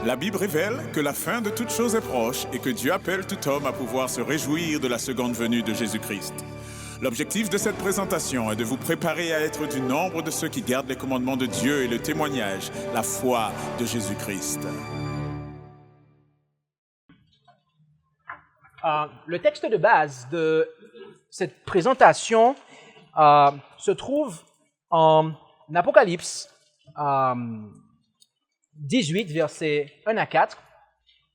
La Bible révèle que la fin de toute chose est proche et que Dieu appelle tout homme à pouvoir se réjouir de la seconde venue de Jésus-Christ. L'objectif de cette présentation est de vous préparer à être du nombre de ceux qui gardent les commandements de Dieu et le témoignage, la foi de Jésus-Christ. Le texte de base de cette présentation se trouve en Apocalypse 18, versets 1 à 4.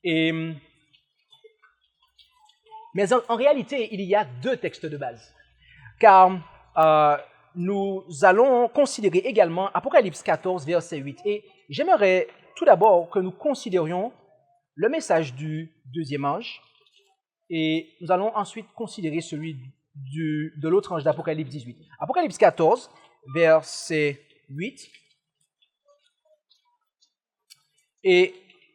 Mais en réalité, il y a deux textes de base. Car nous allons considérer également Apocalypse 14, verset 8. Et j'aimerais tout d'abord que nous considérions le message du deuxième ange. Et nous allons ensuite considérer celui de l'autre ange d'Apocalypse 18. Apocalypse 14, verset 8. Et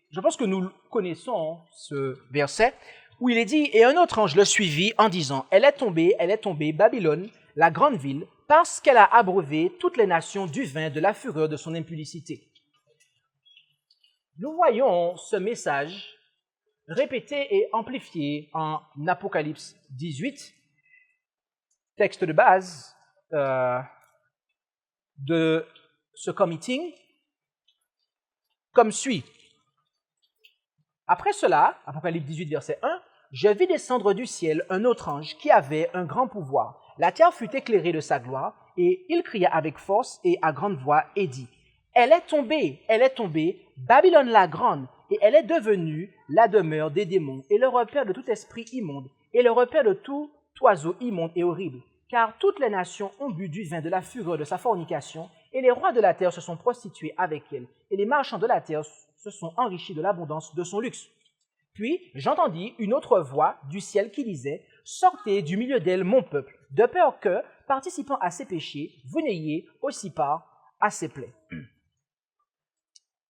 je pense que nous connaissons ce verset où il est dit « Et un autre ange le suivit en disant, elle est tombée, Babylone, la grande ville, parce qu'elle a abreuvé toutes les nations du vin de la fureur de son impudicité. » Nous voyons ce message répété et amplifié en Apocalypse 18, texte de base de ce commeeting, comme suit. Après cela, Apocalypse 18, verset 1, « Je vis descendre du ciel un autre ange qui avait un grand pouvoir. La terre fut éclairée de sa gloire, et il cria avec force et à grande voix et dit, « Elle est tombée, Babylone la grande, et elle est devenue la demeure des démons, et le repère de tout esprit immonde, et le repère de tout oiseau immonde et horrible. Car toutes les nations ont bu du vin de la fureur de sa fornication, et les rois de la terre se sont prostitués avec elle, et les marchands de la terre se sont enrichis de l'abondance de son luxe. Puis j'entendis une autre voix du ciel qui disait, « Sortez du milieu d'elle, mon peuple, de peur que, participant à ses péchés, vous n'ayez aussi part à ses plaies. »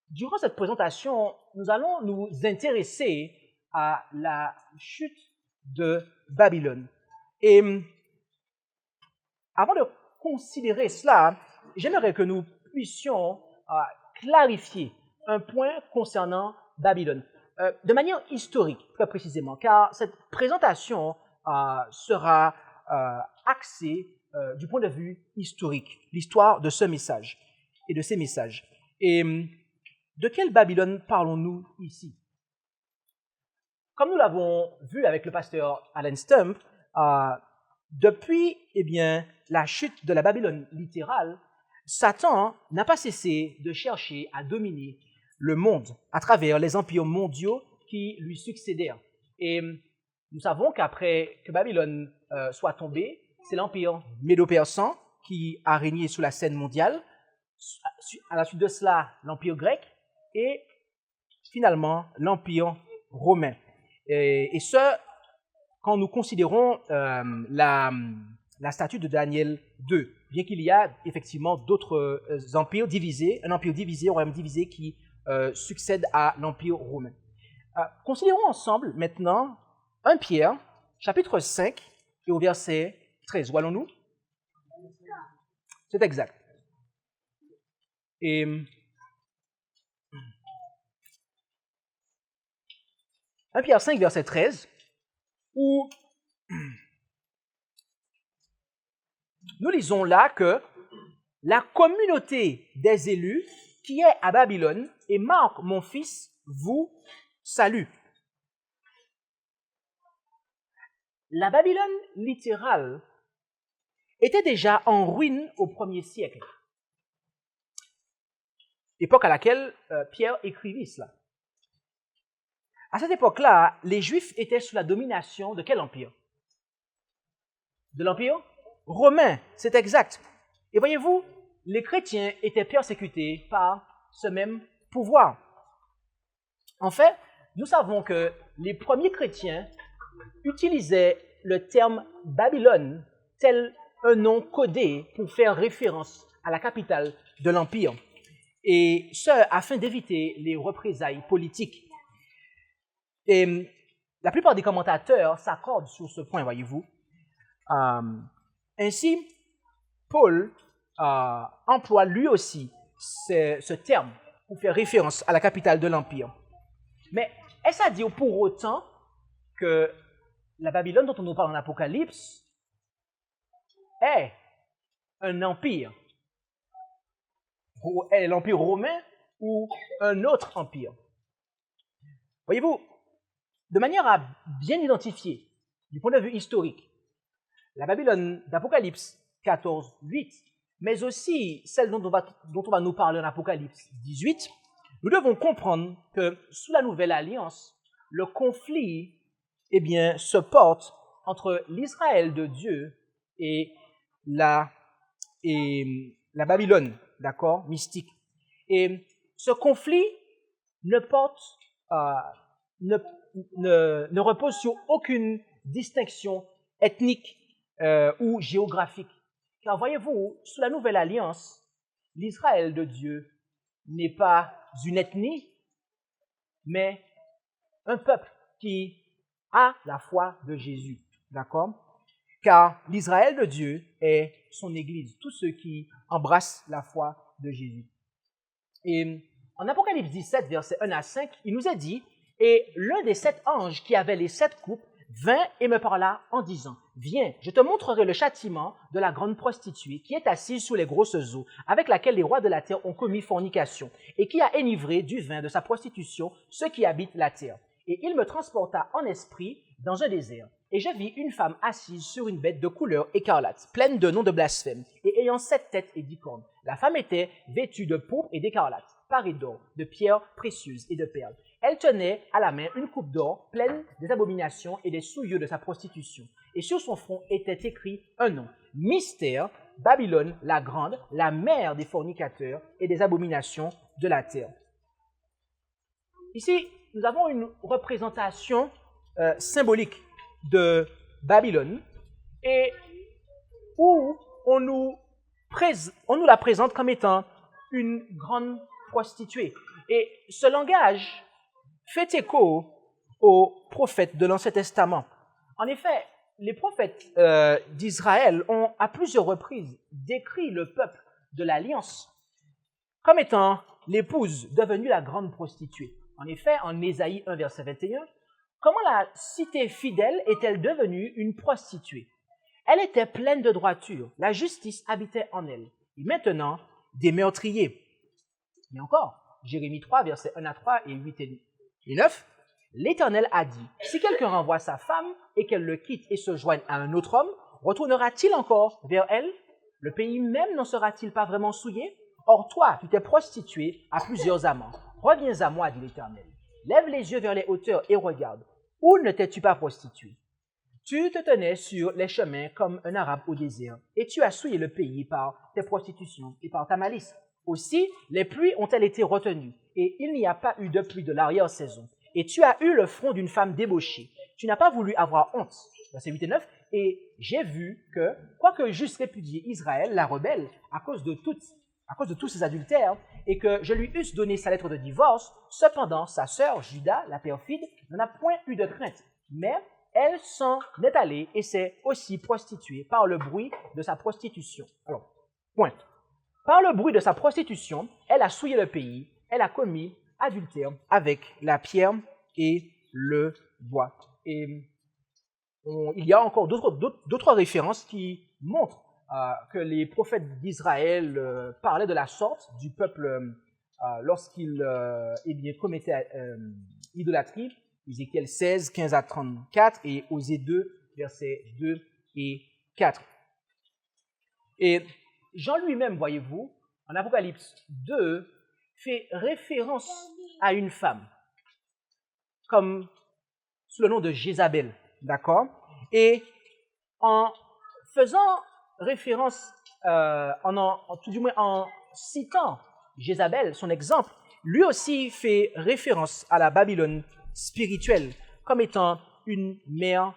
Durant cette présentation, nous allons nous intéresser à la chute de Babylone. Et avant de considérer cela, j'aimerais que nous puissions clarifier un point concernant Babylone, de manière historique, très précisément, car cette présentation sera axée du point de vue historique, l'histoire de ce message et de ces messages. Et de quelle Babylone parlons-nous ici? Comme nous l'avons vu avec le pasteur Alan Stump, depuis la chute de la Babylone littérale, Satan n'a pas cessé de chercher à dominer le monde à travers les empires mondiaux qui lui succédèrent. Et nous savons qu'après que Babylone soit tombée, c'est l'empire médo-persan qui a régné sur la scène mondiale. À la suite de cela, l'empire grec et finalement l'empire romain. Et ce, quand nous considérons la statue de Daniel 2, bien qu'il y a effectivement d'autres empires divisés, un empire divisé, un royaume divisé qui succède à l'empire romain. Considérons ensemble maintenant 1 Pierre, chapitre 5, et au verset 13. Où allons-nous? C'est exact. Et 1 Pierre 5, verset 13, où nous lisons là que la communauté des élus qui est à Babylone et Marc, mon fils, vous salue. La Babylone littérale était déjà en ruine au 1er siècle, époque à laquelle Pierre écrivit cela. À cette époque-là, les Juifs étaient sous la domination de quel empire? De l'empire romain, c'est exact. Et voyez-vous, les chrétiens étaient persécutés par ce même pouvoir. En fait, nous savons que les premiers chrétiens utilisaient le terme Babylone tel un nom codé pour faire référence à la capitale de l'empire, et ce, afin d'éviter les représailles politiques. Et la plupart des commentateurs s'accordent sur ce point, voyez-vous. Ainsi, Paul emploie lui aussi ce terme pour faire référence à la capitale de l'Empire. Mais est-ce à dire pour autant que la Babylone dont on nous parle en Apocalypse est un empire? Est l'empire romain ou un autre empire? Voyez-vous, de manière à bien identifier, du point de vue historique, la Babylone d'Apocalypse 14, 8, mais aussi celle dont on va nous parler en Apocalypse 18, nous devons comprendre que sous la Nouvelle Alliance, le conflit se porte entre l'Israël de Dieu et la Babylone, d'accord, mystique. Et ce conflit ne repose sur aucune distinction ethnique ou géographique. Car voyez-vous, sous la Nouvelle Alliance, l'Israël de Dieu n'est pas une ethnie, mais un peuple qui a la foi de Jésus, d'accord? Car l'Israël de Dieu est son Église, tous ceux qui embrassent la foi de Jésus. Et en Apocalypse 17, versets 1 à 5, il nous est dit, « Et l'un des 7 anges qui avait les 7 coupes vint et me parla en disant, « Viens, je te montrerai le châtiment de la grande prostituée qui est assise sous les grosses eaux, avec laquelle les rois de la terre ont commis fornication, et qui a enivré du vin de sa prostitution ceux qui habitent la terre. Et il me transporta en esprit dans un désert. Et je vis une femme assise sur une bête de couleur écarlate, pleine de noms de blasphème, et ayant 7 têtes et 10 cornes. La femme était vêtue de pourpre et d'écarlate, parée d'or, de pierres précieuses et de perles. Elle tenait à la main une coupe d'or pleine des abominations et des souillures de sa prostitution. Et sur son front était écrit un nom, Mystère, Babylone la grande, la mère des fornicateurs et des abominations de la terre. Ici, nous avons une représentation symbolique de Babylone et où on nous la présente comme étant une grande prostituée. Et ce langage fait écho aux prophètes de l'Ancien Testament. En effet, les prophètes d'Israël ont à plusieurs reprises décrit le peuple de l'Alliance comme étant l'épouse devenue la grande prostituée. En effet, en Ésaïe 1, verset 21, comment la cité fidèle est-elle devenue une prostituée? Elle était pleine de droiture, la justice habitait en elle. Et maintenant, des meurtriers. Et encore, Jérémie 3, versets 1 à 3 et 8 et 9, l'Éternel a dit, « Si quelqu'un renvoie sa femme et qu'elle le quitte et se joigne à un autre homme, retournera-t-il encore vers elle? Le pays même n'en sera-t-il pas vraiment souillé? Or toi, tu t'es prostitué à plusieurs amants. Reviens à moi, dit l'Éternel. Lève les yeux vers les hauteurs et regarde. Où ne t'es-tu pas prostitué? Tu te tenais sur les chemins comme un arabe au désert, et tu as souillé le pays par tes prostitutions et par ta malice. Aussi, les pluies ont-elles été retenues, et il n'y a pas eu de pluie de l'arrière-saison. Et tu as eu le front d'une femme débauchée. Tu n'as pas voulu avoir honte. Versets 8 et 9. Et j'ai vu que, quoique j'eusse répudié Israël, la rebelle, à cause de tous ses adultères, et que je lui eusse donné sa lettre de divorce, cependant sa sœur, Juda, la perfide, n'en a point eu de crainte. Mais elle s'en est allée et s'est aussi prostituée par le bruit de sa prostitution. Alors, point. Par le bruit de sa prostitution, elle a souillé le pays, elle a commis adultère avec la pierre et le bois. Et il y a encore d'autres références qui montrent que les prophètes d'Israël parlaient de la sorte du peuple lorsqu'il commettait idolâtrie. Ézéchiel 16, 15 à 34 et Osée 2, versets 2 et 4. Et Jean lui-même, voyez-vous, en Apocalypse 2, fait référence à une femme, comme sous le nom de Jézabel, d'accord? Et en faisant référence, tout du moins en citant Jézabel, son exemple, lui aussi fait référence à la Babylone spirituelle comme étant une mère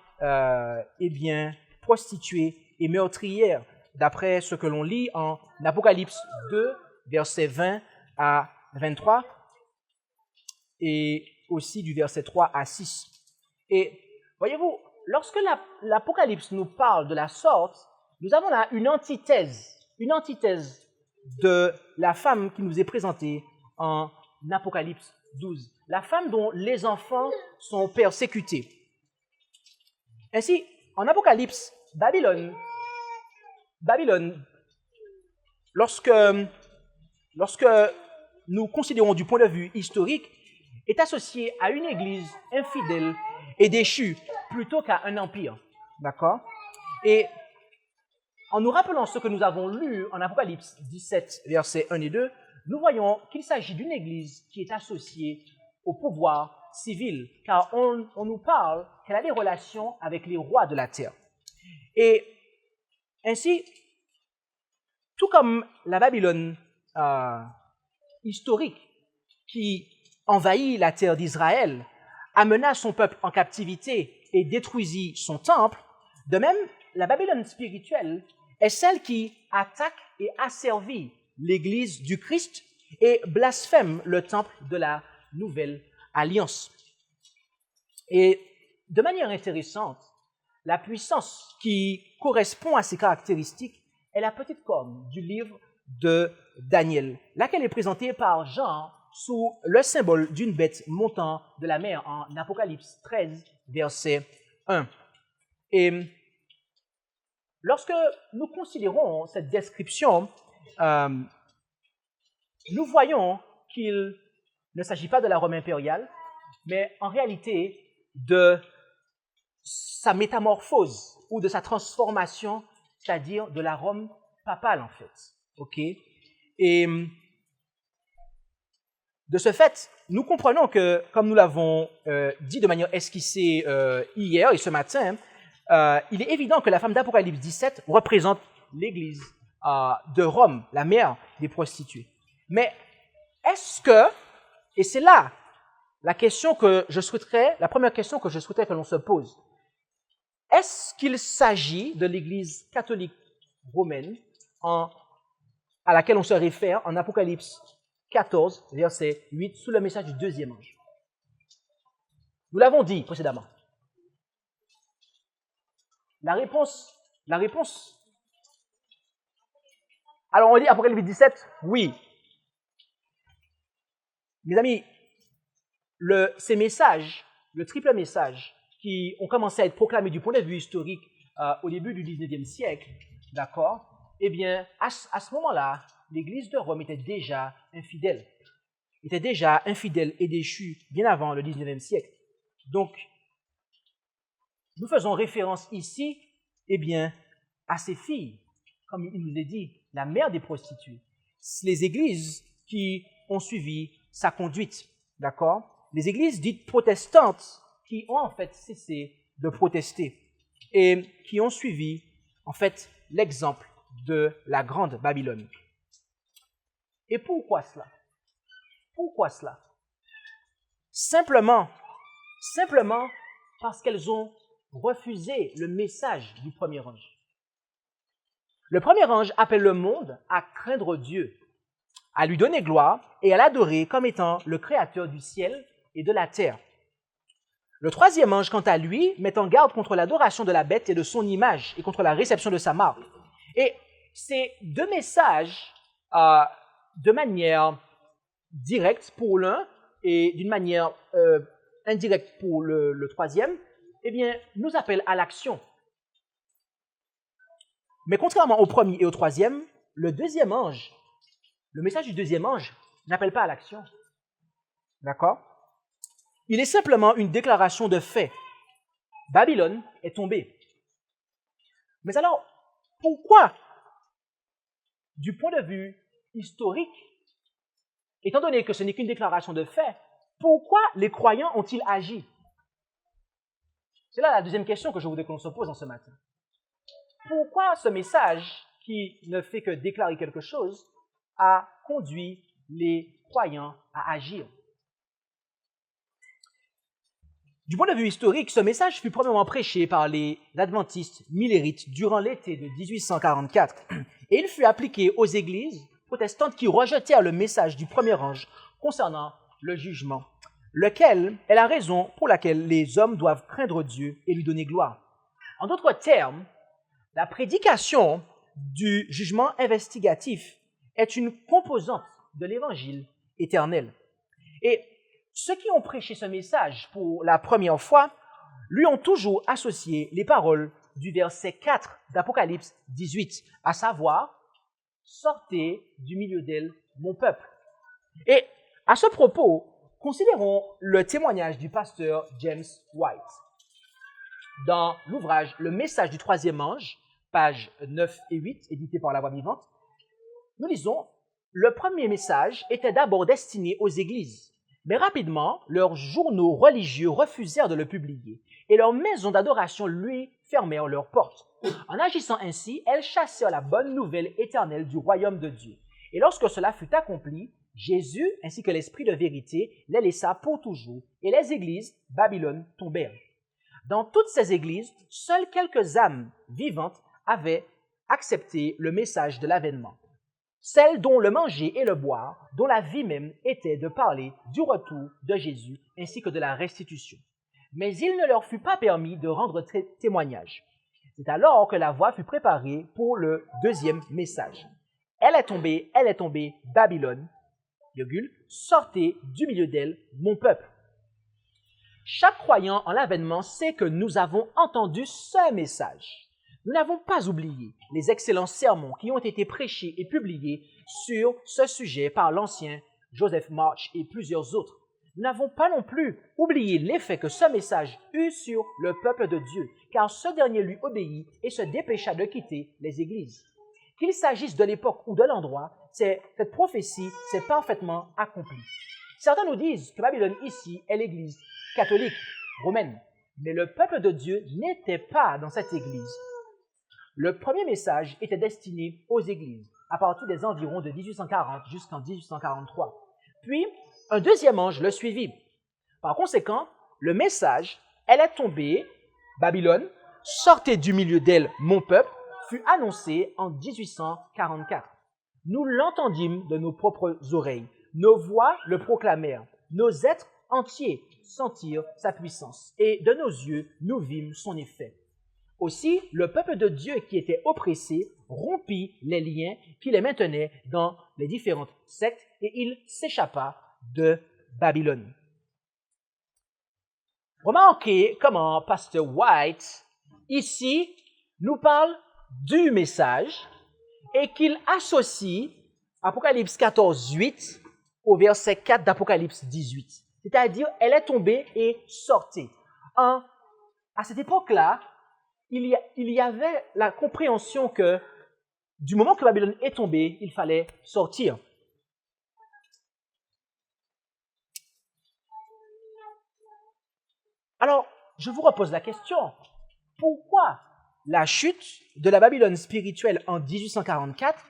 prostituée et meurtrière, d'après ce que l'on lit en Apocalypse 2, versets 20 à 23, et aussi du verset 3 à 6. Et voyez-vous, lorsque l'Apocalypse nous parle de la sorte, nous avons là une antithèse de la femme qui nous est présentée en Apocalypse 12. La femme dont les enfants sont persécutés. Ainsi, en Apocalypse, Babylone, lorsque nous considérons du point de vue historique, est associée à une église infidèle et déchue plutôt qu'à un empire. D'accord? Et en nous rappelant ce que nous avons lu en Apocalypse 17, versets 1 et 2, nous voyons qu'il s'agit d'une église qui est associée au pouvoir civil, car on nous parle qu'elle a des relations avec les rois de la terre. Et ainsi, tout comme la Babylone historique qui envahit la terre d'Israël, amena son peuple en captivité et détruisit son temple, de même, la Babylone spirituelle est celle qui attaque et asservit l'Église du Christ et blasphème le temple de la Nouvelle Alliance. Et de manière intéressante, la puissance qui correspond à ces caractéristiques est la petite corne du livre de Daniel, laquelle est présentée par Jean sous le symbole d'une bête montant de la mer en Apocalypse 13, verset 1. Et lorsque nous considérons cette description, nous voyons qu'il ne s'agit pas de la Rome impériale, mais en réalité de sa métamorphose ou de sa transformation, c'est-à-dire de la Rome papale en fait. Ok? Et de ce fait, nous comprenons que, comme nous l'avons dit de manière esquissée hier et ce matin, il est évident que la femme d'Apocalypse 17 représente l'Église de Rome, la mère des prostituées. Mais est-ce que, et c'est là la première question que je souhaiterais que l'on se pose, est-ce qu'il s'agit de l'Église catholique romaine à laquelle on se réfère en Apocalypse 14, verset 8, sous le message du deuxième ange? Nous l'avons dit précédemment. La réponse. Alors on dit Apocalypse 17, oui. Mes amis, ces messages, le triple message qui ont commencé à être proclamés du point de vue historique au début du 19e siècle, d'accord? Eh bien, à ce moment-là, l'Église de Rome était déjà infidèle et déchue bien avant le 19e siècle. Donc, nous faisons référence ici, eh bien, à ces filles, comme il nous est dit, la mère des prostituées. Les églises qui ont suivi sa conduite, d'accord? Les églises dites protestantes qui ont en fait cessé de protester et qui ont suivi en fait l'exemple de la grande Babylone. Et pourquoi cela? Pourquoi cela? Simplement parce qu'elles ont refusé le message du premier ange. Le premier ange appelle le monde à craindre Dieu, à lui donner gloire et à l'adorer comme étant le créateur du ciel et de la terre. Le troisième ange, quant à lui, met en garde contre l'adoration de la bête et de son image et contre la réception de sa marque. Et ces deux messages, de manière directe pour l'un et d'une manière indirecte pour le troisième, eh bien, nous appellent à l'action. Mais contrairement au premier et au troisième, le message du deuxième ange n'appelle pas à l'action. D'accord? Il est simplement une déclaration de fait. Babylone est tombée. Mais alors, pourquoi, du point de vue historique, étant donné que ce n'est qu'une déclaration de fait, pourquoi les croyants ont-ils agi? C'est là la deuxième question que je voudrais qu'on se pose en ce matin. Pourquoi ce message, qui ne fait que déclarer quelque chose, a conduit les croyants à agir? Du point de vue historique, ce message fut premièrement prêché par les adventistes millérites durant l'été de 1844 et il fut appliqué aux églises protestantes qui rejetèrent le message du premier ange concernant le jugement, lequel est la raison pour laquelle les hommes doivent craindre Dieu et lui donner gloire. En d'autres termes, la prédication du jugement investigatif est une composante de l'évangile éternel. Et Ceux qui ont prêché ce message pour la première fois lui ont toujours associé les paroles du verset 4 d'Apocalypse 18, à savoir « Sortez du milieu d'elle, mon peuple ». Et à ce propos, considérons le témoignage du pasteur James White. Dans l'ouvrage « Le message du troisième ange », pages 9 et 8, édité par La Voix vivante, nous lisons « Le premier message était d'abord destiné aux églises, mais rapidement, leurs journaux religieux refusèrent de le publier et leurs maisons d'adoration lui fermèrent leurs portes. En agissant ainsi, elles chassèrent la bonne nouvelle éternelle du royaume de Dieu. Et lorsque cela fut accompli, Jésus ainsi que l'Esprit de vérité les laissa pour toujours et les églises, Babylone, tombèrent. Dans toutes ces églises, seules quelques âmes vivantes avaient accepté le message de l'avènement. Celles dont le manger et le boire, dont la vie même était de parler du retour de Jésus ainsi que de la restitution. Mais il ne leur fut pas permis de rendre témoignage. C'est alors que la voie fut préparée pour le deuxième message. Elle est tombée, Babylone, sortez du milieu d'elle, mon peuple. Chaque croyant en l'avènement sait que nous avons entendu ce message. Nous n'avons pas oublié les excellents sermons qui ont été prêchés et publiés sur ce sujet par l'ancien Joseph March et plusieurs autres. Nous n'avons pas non plus oublié l'effet que ce message eut sur le peuple de Dieu, car ce dernier lui obéit et se dépêcha de quitter les églises. Qu'il s'agisse de l'époque ou de l'endroit, cette prophétie s'est parfaitement accomplie. Certains nous disent que Babylone ici est l'église catholique romaine, mais le peuple de Dieu n'était pas dans cette église. Le premier message était destiné aux églises, à partir des environs de 1840 jusqu'en 1843. Puis, un deuxième ange le suivit. Par conséquent, le message « Elle est tombée, Babylone, sortez du milieu d'elle, mon peuple » fut annoncé en 1844. Nous l'entendîmes de nos propres oreilles. Nos voix le proclamèrent. Nos êtres entiers sentirent sa puissance. Et de nos yeux, nous vîmes son effet. Aussi, le peuple de Dieu qui était oppressé rompit les liens qui les maintenaient dans les différentes sectes et il s'échappa de Babylone. Remarquez comment Pasteur White, ici, nous parle du message et qu'il associe Apocalypse 14, 8 au verset 4 d'Apocalypse 18. C'est-à-dire, elle est tombée et sortée. À cette époque-là, il y avait la compréhension que du moment que Babylone est tombée, il fallait sortir. Alors, je vous repose la question. Pourquoi la chute de la Babylone spirituelle en 1844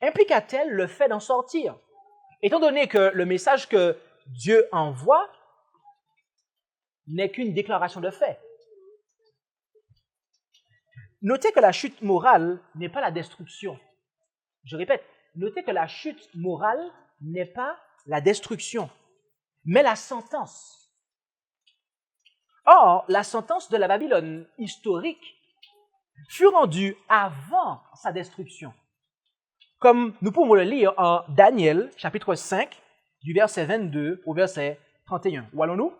impliqua-t-elle le fait d'en sortir? Étant donné que le message que Dieu envoie n'est qu'une déclaration de fait. Notez que la chute morale n'est pas la destruction. Je répète, notez que la chute morale n'est pas la destruction, mais la sentence. Or, la sentence de la Babylone historique fut rendue avant sa destruction. Comme nous pouvons le lire en Daniel, chapitre 5, du verset 22 au verset 31. Où allons-nous?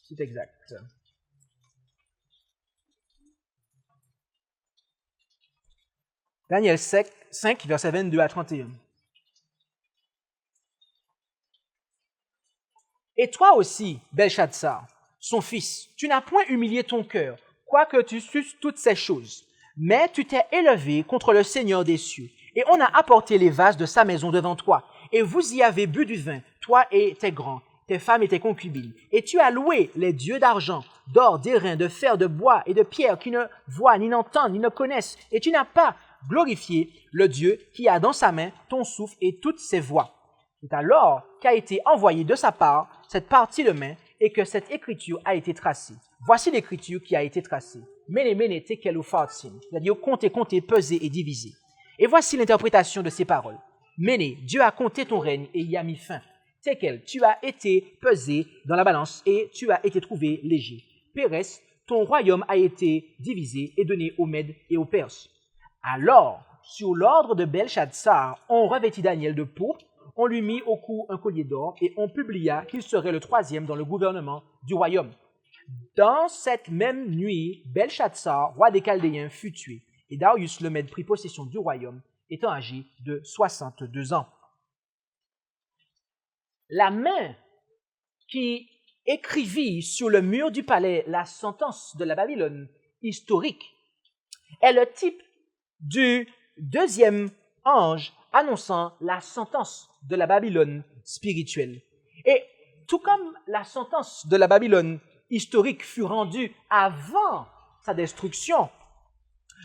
C'est exact. Daniel 5, verset 22 à 31. Et toi aussi, Belshazzar, son fils, tu n'as point humilié ton cœur, quoique tu susses toutes ces choses, mais tu t'es élevé contre le Seigneur des cieux, et on a apporté les vases de sa maison devant toi, et vous y avez bu du vin, toi et tes grands, tes femmes et tes concubines, et tu as loué les dieux d'argent, d'or, d'airain, de fer, de bois et de pierre qui ne voient, ni n'entendent, ni ne connaissent, et tu n'as pas glorifié le Dieu qui a dans sa main ton souffle et toutes ses voix. C'est alors qu'a été envoyée de sa part cette partie de main et que cette écriture a été tracée. Voici l'écriture qui a été tracée. Mene, mene, tekel upharsin, c'est-à-dire compter, compter, peser et diviser. Et voici l'interprétation de ces paroles. Mene, Dieu a compté ton règne et y a mis fin. Tekel, tu as été pesé dans la balance et tu as été trouvé léger. Pérès, ton royaume a été divisé et donné aux Mèdes et aux Perses. Alors, sur l'ordre de Belshazzar, on revêtit Daniel de pourpre, On lui mit au cou un collier d'or et on publia qu'il serait le troisième dans le gouvernement du royaume. Dans cette même nuit, Belshazzar, roi des Chaldéens, fut tué, et Darius le Mède prit possession du royaume, étant âgé de 62 ans. La main qui écrivit sur le mur du palais la sentence de la Babylone historique est le type du deuxième ange annonçant la sentence de la Babylone spirituelle. Et tout comme la sentence de la Babylone historique fut rendue avant sa destruction,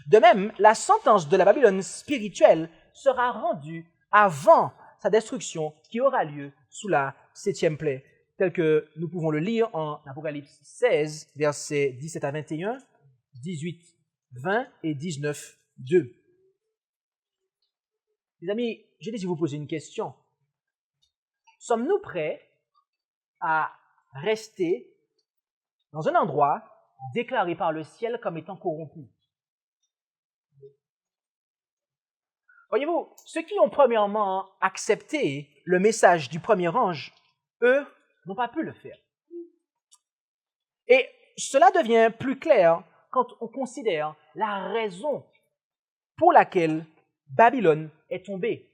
de même, la sentence de la Babylone spirituelle sera rendue avant sa destruction qui aura lieu sous la 7e plaie, tel que nous pouvons le lire en Apocalypse 16, versets 17 à 21, 18, 20 et 19, 2. Les amis, je désire vous poser une question. Sommes-nous prêts à rester dans un endroit déclaré par le ciel comme étant corrompu? Voyez-vous, ceux qui ont premièrement accepté le message du premier ange, eux, n'ont pas pu le faire. Et cela devient plus clair quand on considère la raison pour laquelle Babylone est tombée.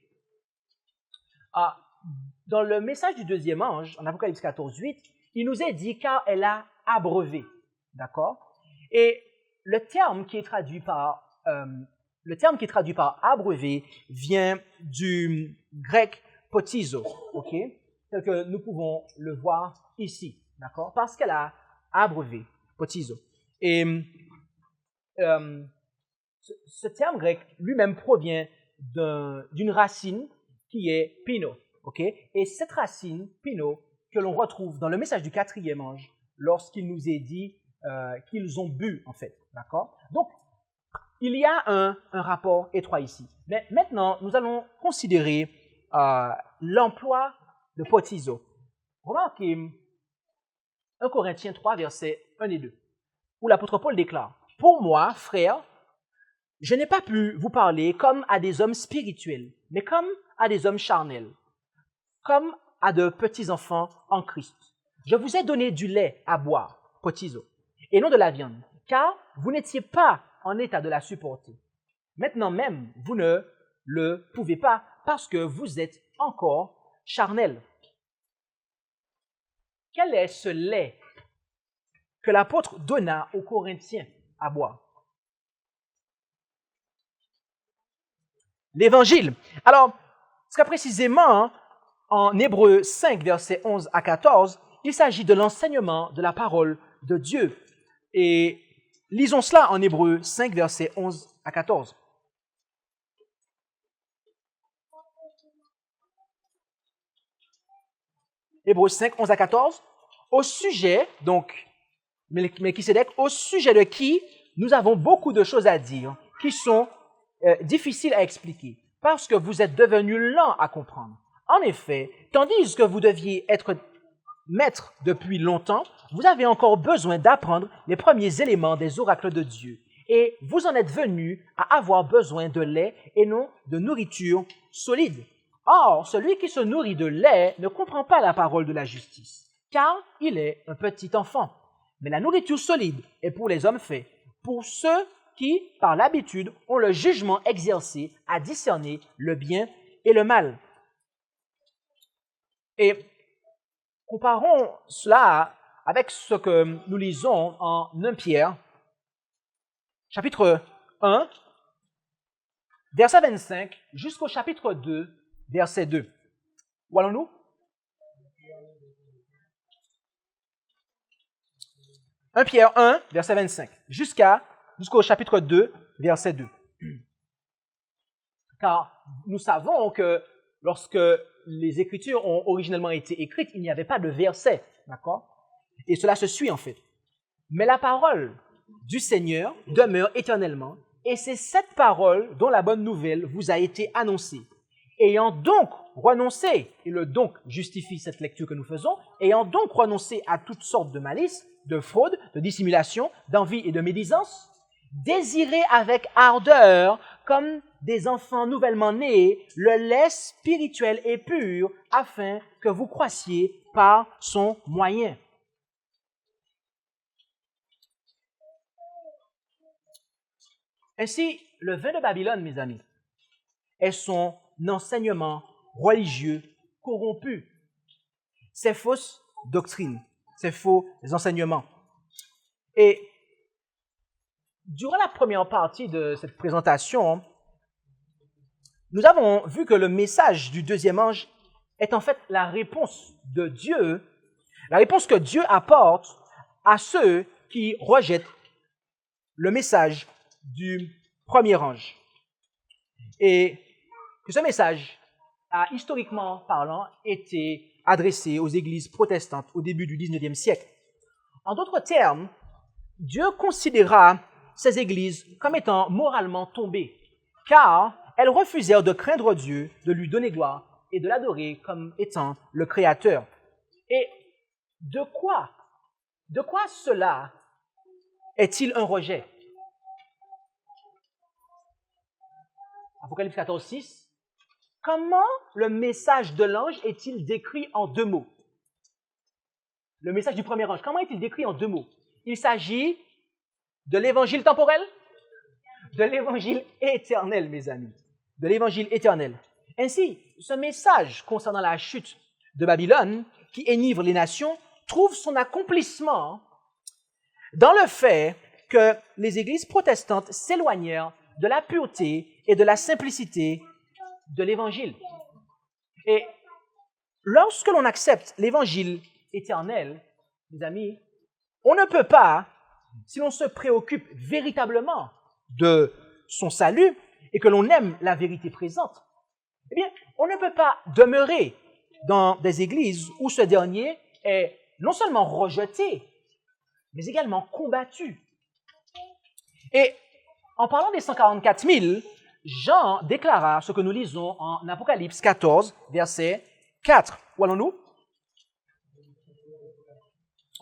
Dans le message du deuxième ange, en Apocalypse 14, 8, il nous est dit car elle a abreuvé. D'accord? Et le terme qui est traduit par abreuver vient du grec potizo, ok? Tel que nous pouvons le voir ici, d'accord? Parce qu'elle a abreuvé, potizo. Et ce terme grec lui-même provient d'une racine qui est pino, ok? Et cette racine, pino, que l'on retrouve dans le message du quatrième ange, lorsqu'il nous est dit qu'ils ont bu, en fait, d'accord? Donc, il y a un rapport étroit ici. Mais maintenant, nous allons considérer l'emploi de potizo. Remarquez 1 Corinthiens 3, versets 1 et 2, où l'apôtre Paul déclare « Pour moi, frères, je n'ai pas pu vous parler comme à des hommes spirituels, mais comme à des hommes charnels, comme à de petits enfants en Christ. Je vous ai donné du lait à boire, potizo, et non de la viande, car vous n'étiez pas en état de la supporter. Maintenant même, vous ne le pouvez pas parce que vous êtes encore charnel. » Quel est ce lait que l'apôtre donna aux Corinthiens à boire? L'Évangile. Alors, très précisément, en Hébreux 5, versets 11 à 14, il s'agit de l'enseignement de la parole de Dieu. Et lisons cela en Hébreux 5, versets 11 à 14. Hébreux 5, 11 à 14. Au sujet, donc, Melchisédek, au sujet de qui nous avons beaucoup de choses à dire, qui sont difficiles à expliquer, parce que vous êtes devenus lents à comprendre. En effet, tandis que vous deviez être maître depuis longtemps, vous avez encore besoin d'apprendre les premiers éléments des oracles de Dieu. Et vous en êtes venus à avoir besoin de lait et non de nourriture solide. Or, celui qui se nourrit de lait ne comprend pas la parole de la justice, car il est un petit enfant. Mais la nourriture solide est pour les hommes faits, pour ceux qui, par l'habitude, ont le jugement exercé à discerner le bien et le mal. Et comparons cela avec ce que nous lisons en 1 Pierre, chapitre 1, verset 25, jusqu'au chapitre 2, verset 2. Où allons-nous? 1 Pierre 1, verset 25, jusqu'au chapitre 2, verset 2. Car nous savons que lorsque les Écritures ont originellement été écrites, il n'y avait pas de verset, d'accord? Et cela se suit en fait. Mais la parole du Seigneur demeure éternellement, et c'est cette parole dont la bonne nouvelle vous a été annoncée. Ayant donc renoncé, et le donc justifie cette lecture que nous faisons, ayant donc renoncé à toutes sortes de malices, de fraude, de dissimulation, d'envie et de médisance, désirez avec ardeur comme des enfants nouvellement nés, le lait spirituel et pur, afin que vous croissiez par son moyen. Ainsi, le vin de Babylone, mes amis, est son enseignement religieux corrompu, ses fausses doctrines, ses faux enseignements. Et durant la première partie de cette présentation, nous avons vu que le message du deuxième ange est en fait la réponse de Dieu, la réponse que Dieu apporte à ceux qui rejettent le message du premier ange. Et que ce message a, historiquement parlant, été adressé aux églises protestantes au début du 19e siècle. En d'autres termes, Dieu considéra ces églises comme étant moralement tombées, car elles refusèrent de craindre Dieu, de lui donner gloire et de l'adorer comme étant le Créateur. Et de quoi cela est-il un rejet? Apocalypse 14, 6. Comment le message de l'ange est-il décrit en deux mots? Le message du premier ange, comment est-il décrit en deux mots? Il s'agit de l'évangile temporel, de l'évangile éternel, mes amis, de l'évangile éternel. Ainsi, ce message concernant la chute de Babylone, qui énivre les nations, trouve son accomplissement dans le fait que les églises protestantes s'éloignèrent de la pureté et de la simplicité de l'évangile. Et lorsque l'on accepte l'évangile éternel, mes amis, on ne peut pas, si l'on se préoccupe véritablement de son salut et que l'on aime la vérité présente, eh bien, on ne peut pas demeurer dans des églises où ce dernier est non seulement rejeté, mais également combattu. Et en parlant des 144 000, Jean déclara ce que nous lisons en Apocalypse 14, verset 4. Où allons-nous?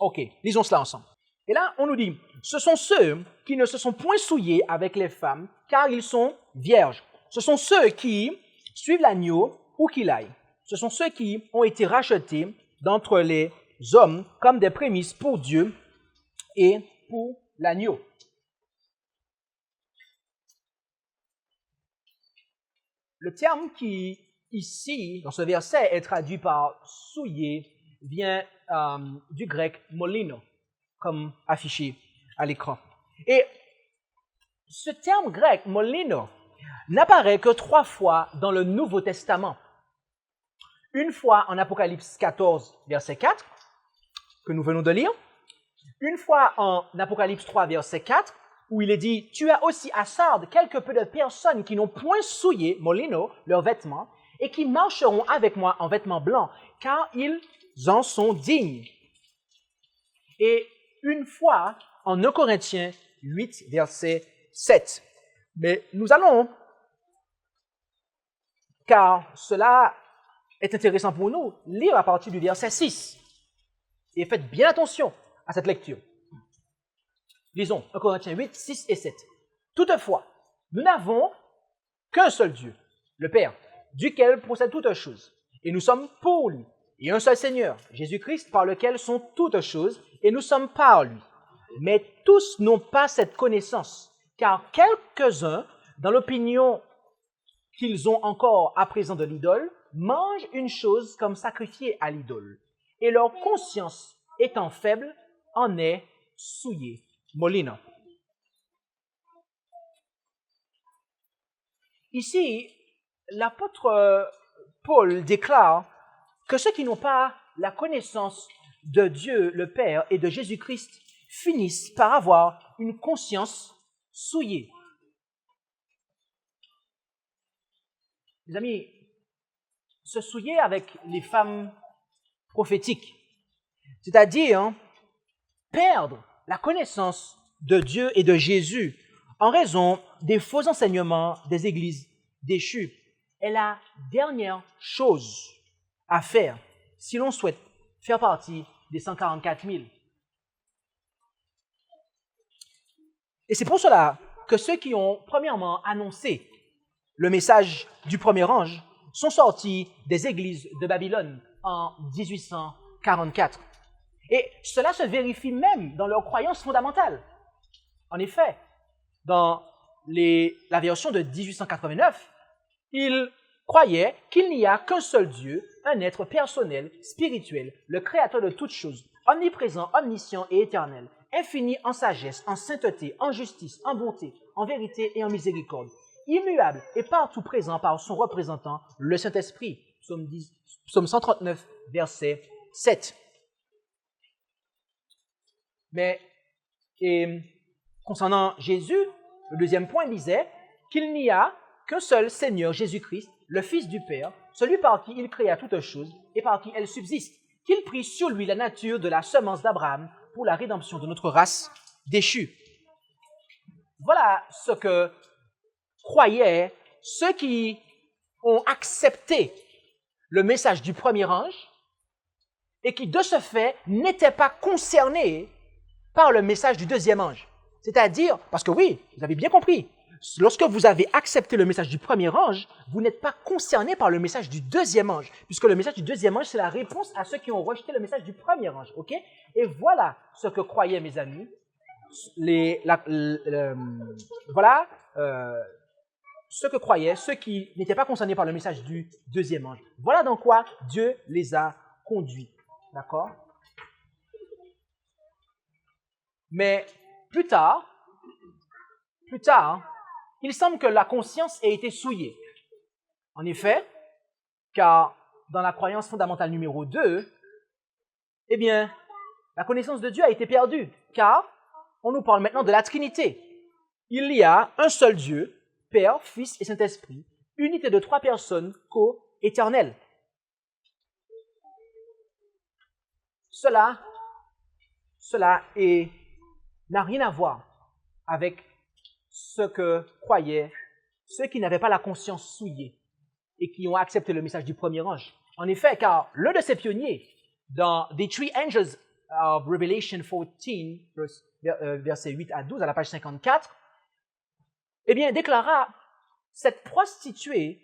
Ok, lisons cela ensemble. Et là, on nous dit, ce sont ceux qui ne se sont point souillés avec les femmes, car ils sont vierges. Ce sont ceux qui suivent l'agneau où qu'il aille. Ce sont ceux qui ont été rachetés d'entre les hommes comme des prémices pour Dieu et pour l'agneau. Le terme qui, ici, dans ce verset, est traduit par souillé, vient du grec molino, comme affiché à l'écran. Et ce terme grec, molino, n'apparaît que 3 fois dans le Nouveau Testament. Une fois en Apocalypse 14, verset 4, que nous venons de lire. Une fois en Apocalypse 3, verset 4, où il est dit « Tu as aussi à Sardes quelque peu de personnes qui n'ont point souillé, molino, leurs vêtements, et qui marcheront avec moi en vêtements blancs, car ils en sont dignes. » Et une fois en 1 Corinthiens 8, verset 7. Mais nous allons, car cela est intéressant pour nous, lire à partir du verset 6. Et faites bien attention à cette lecture. Lisons 1 Corinthiens 8, 6 et 7. Toutefois, nous n'avons qu'un seul Dieu, le Père, duquel procèdent toutes choses, et nous sommes pour lui, et un seul Seigneur, Jésus-Christ, par lequel sont toutes choses, et nous sommes par lui. Mais tous n'ont pas cette connaissance, car quelques-uns, dans l'opinion qu'ils ont encore à présent de l'idole, mangent une chose comme sacrifiée à l'idole, et leur conscience, étant faible, en est souillée. Molina. Ici, l'apôtre Paul déclare que ceux qui n'ont pas la connaissance de Dieu le Père et de Jésus-Christ finissent par avoir une conscience souillée. Les amis, se souiller avec les femmes prophétiques, c'est-à-dire perdre la connaissance de Dieu et de Jésus en raison des faux enseignements des églises déchues, est la dernière chose à faire si l'on souhaite faire partie des 144 000. Et c'est pour cela que ceux qui ont premièrement annoncé le message du premier ange sont sortis des églises de Babylone en 1844. Et cela se vérifie même dans leurs croyances fondamentales. En effet, dans la version de 1889, ils croyaient qu'il n'y a qu'un seul Dieu, un être personnel, spirituel, le créateur de toutes choses, omniprésent, omniscient et éternel, infini en sagesse, en sainteté, en justice, en bonté, en vérité et en miséricorde, immuable et partout présent par son représentant, le Saint-Esprit. Psaume 139, verset 7. Mais concernant Jésus, le deuxième point disait qu'il n'y a qu'un seul Seigneur Jésus-Christ, le Fils du Père, celui par qui il créa toutes choses et par qui elles subsistent, qu'il prit sur lui la nature de la semence d'Abraham pour la rédemption de notre race déchue. Voilà ce que croyaient ceux qui ont accepté le message du premier ange et qui, de ce fait, n'étaient pas concernés par le message du deuxième ange. C'est-à-dire, parce que oui, vous avez bien compris, lorsque vous avez accepté le message du premier ange, vous n'êtes pas concerné par le message du deuxième ange, puisque le message du deuxième ange, c'est la réponse à ceux qui ont rejeté le message du premier ange. Ok? Et voilà ce que croyaient mes amis. Voilà ce que croyaient ceux qui n'étaient pas concernés par le message du deuxième ange. Voilà dans quoi Dieu les a conduits. D'accord? Mais plus tard, il semble que la conscience ait été souillée. En effet, car dans la croyance fondamentale numéro 2, eh bien, la connaissance de Dieu a été perdue, car on nous parle maintenant de la Trinité. Il y a un seul Dieu, Père, Fils et Saint-Esprit, unité de 3 personnes co-éternelles. Cela n'a rien à voir avec ce que croyaient ceux qui n'avaient pas la conscience souillée et qui ont accepté le message du premier ange. En effet, car l'un de ces pionniers, dans The Three Angels of Revelation 14, versets 8 à 12, à la page 54, eh bien, déclara « Cette prostituée,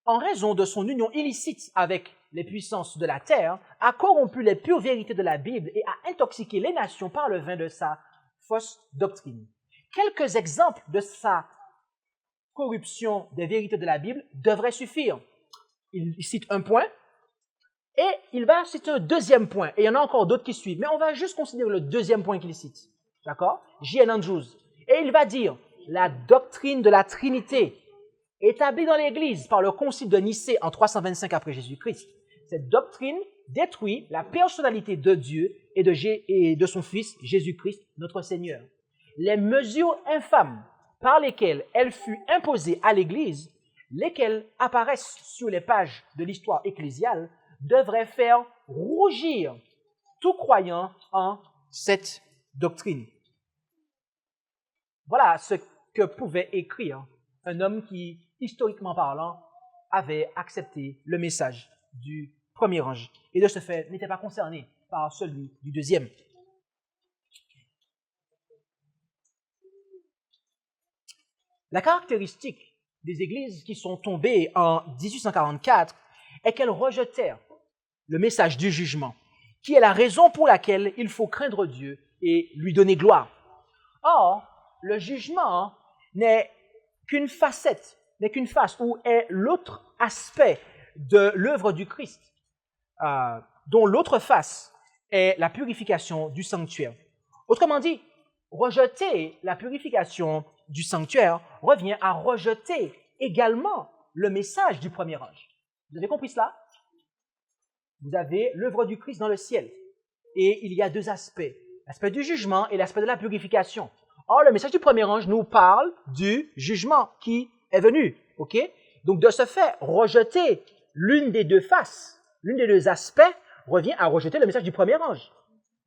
en raison de son union illicite avec les puissances de la terre, a corrompu les pures vérités de la Bible et a intoxiqué les nations par le vin de sa fausse doctrine. » Quelques exemples de sa corruption des vérités de la Bible devraient suffire. Il cite un point et il va citer un deuxième point. Et il y en a encore d'autres qui suivent, mais on va juste considérer le deuxième point qu'il cite. D'accord? J.N. Andrews. Et il va dire la doctrine de la Trinité établie dans l'Église par le Concile de Nicée en 325 après Jésus-Christ. Cette doctrine détruit la personnalité de Dieu et de son Fils Jésus-Christ, notre Seigneur. Les mesures infâmes par lesquelles elle fut imposée à l'Église, lesquelles apparaissent sur les pages de l'histoire ecclésiale, devraient faire rougir tout croyant en cette doctrine. Voilà ce que pouvait écrire un homme qui, historiquement parlant, avait accepté le message du premier ange et de ce fait n'était pas concerné par celui du deuxième. La caractéristique des églises qui sont tombées en 1844 est qu'elles rejetèrent le message du jugement, qui est la raison pour laquelle il faut craindre Dieu et lui donner gloire. Or, le jugement n'est qu'une facette, n'est qu'une face, ou est l'autre aspect de l'œuvre du Christ, dont l'autre face est la purification du sanctuaire. Autrement dit, rejeter la purification du sanctuaire revient à rejeter également le message du premier ange. Vous avez compris cela? Vous avez l'œuvre du Christ dans le ciel. Et il y a deux aspects, l'aspect du jugement et l'aspect de la purification. Or, le message du premier ange nous parle du jugement qui est venu. Ok? Donc, de ce fait, rejeter l'une des deux faces, l'une des deux aspects, revient à rejeter le message du premier ange.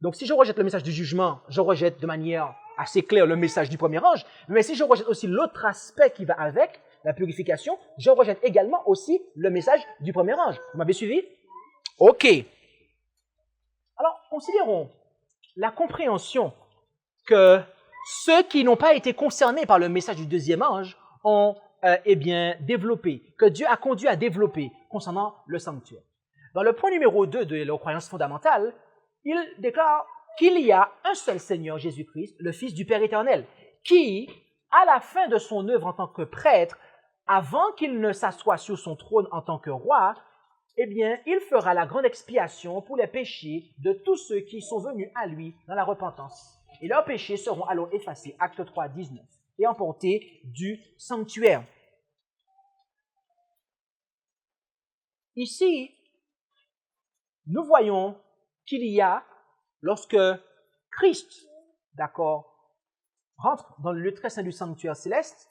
Donc, si je rejette le message du jugement, je rejette de manière assez claire le message du premier ange. Mais si je rejette aussi l'autre aspect qui va avec, la purification, je rejette également aussi le message du premier ange. Vous m'avez suivi? OK. Alors, considérons la compréhension que ceux qui n'ont pas été concernés par le message du deuxième ange ont développé, que Dieu a conduit à développer concernant le sanctuaire. Dans le point numéro 2 de la croyance fondamentale, il déclare qu'il y a un seul Seigneur Jésus-Christ, le Fils du Père éternel, qui, à la fin de son œuvre en tant que prêtre, avant qu'il ne s'assoie sur son trône en tant que roi, il fera la grande expiation pour les péchés de tous ceux qui sont venus à lui dans la repentance. Et leurs péchés seront alors effacés, Acte 3, 19, et emportés du sanctuaire. Ici, nous voyons qu'il y a, lorsque Christ, rentre dans le lieu très saint du sanctuaire céleste,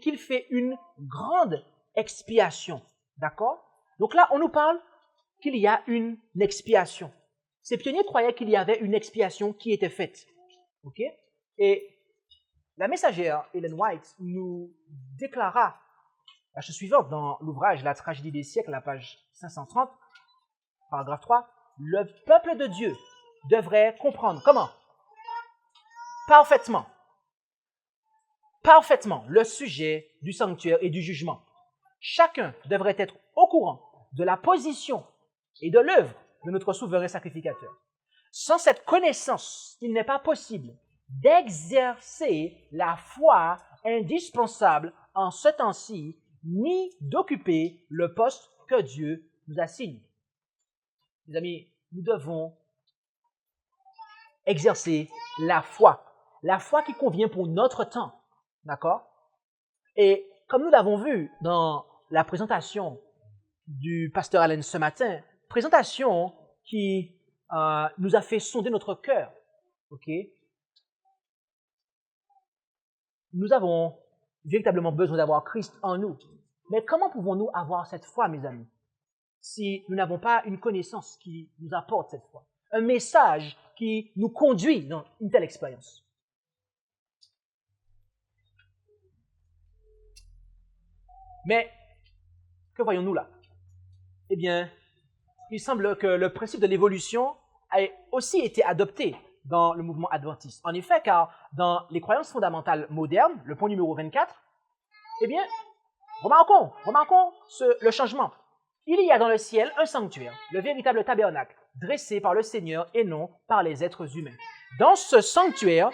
qu'il fait une grande expiation, d'accord? Donc là, on nous parle qu'il y a une expiation. Ces pionniers croyaient qu'il y avait une expiation qui était faite, Et la messagère Ellen White nous déclara la chose suivante dans l'ouvrage La tragédie des siècles, la page 530, paragraphe 3. Le peuple de Dieu devrait comprendre comment? Parfaitement le sujet du sanctuaire et du jugement. Chacun devrait être au courant de la position et de l'œuvre de notre souverain sacrificateur. Sans cette connaissance, il n'est pas possible d'exercer la foi indispensable en ce temps-ci, ni d'occuper le poste que Dieu nous assigne. Mes amis, nous devons exercer la foi qui convient pour notre temps, d'accord? Et comme nous l'avons vu dans la présentation du pasteur Allen ce matin, présentation qui nous a fait sonder notre cœur, Nous avons véritablement besoin d'avoir Christ en nous. Mais comment pouvons-nous avoir cette foi, mes amis, si nous n'avons pas une connaissance qui nous apporte cette foi, un message qui nous conduit dans une telle expérience? Mais que voyons-nous là? Il semble que le principe de l'évolution a aussi été adopté dans le mouvement adventiste. En effet, car dans les croyances fondamentales modernes, le point numéro 24, remarquons le changement. Il y a dans le ciel un sanctuaire, le véritable tabernacle, dressé par le Seigneur et non par les êtres humains. Dans ce sanctuaire,